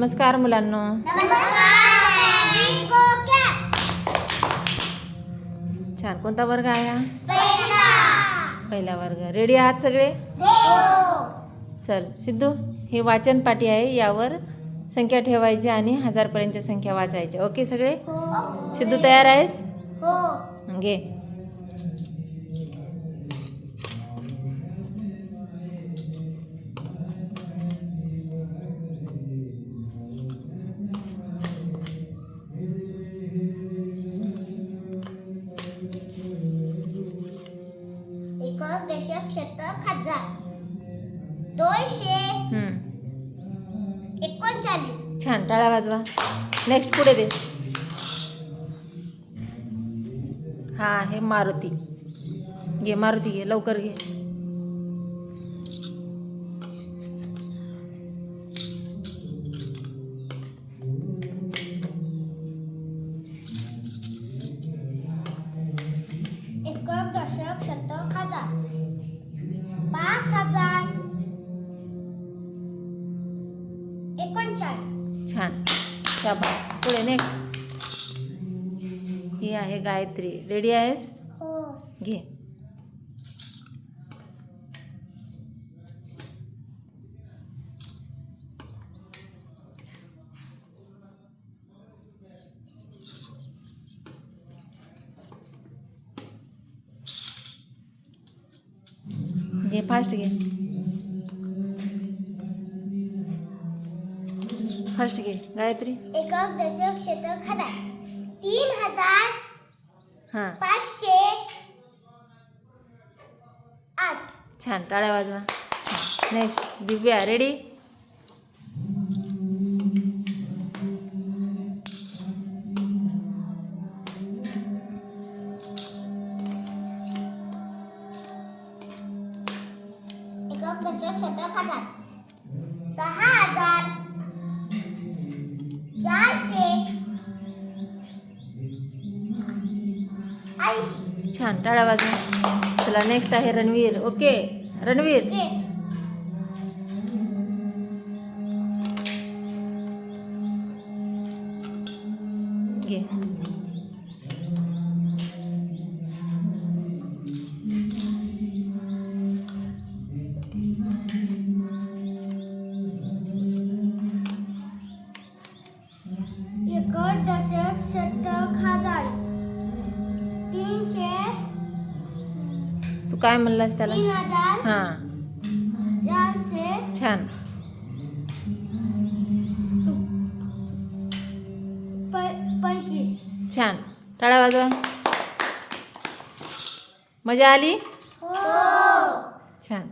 नमस्कार मुलांनो. छान. कोणता वर्ग आहे हा? पहिला वर्ग. रेडी आहात सगळे? चल सिद्धू, हे वाचन पाठी आहे. यावर संख्या ठेवायची आणि 1000 पर्यंतच्या संख्या वाचायच्या. ओके सगळे? सिद्धू तयार आहेस? घे. दशक शतक हजार 239. छान. टाळ्या वाजवा. नेक्स्ट पुढे दे. हा हे मारुती. घे मारुती, घे लवकर घे. एकक दशक शतक हजार 5039. छान. शाबास. पुढे नेक्स्ट. ही आहे गायत्री. रेडी आहेस? घे. घे फास्ट घे. फास्ट घे गायत्री. एकक दशक शतक हजार 3508. हां छान. टाळ्या वाजवा. नेक्स्ट दिव्या. रेडी? एकक दशक शतक हजार 6480. छान. टाळ्या वाजवा. चला नेक्स्ट आहे रणवीर. ओके रणवीर. घे. एकक दशक शतक हजार 300. तू काय म्हणलास त्याला? 3425. हां छान. छान. टाळ्या वाजवा. मजा आली? हो. छान.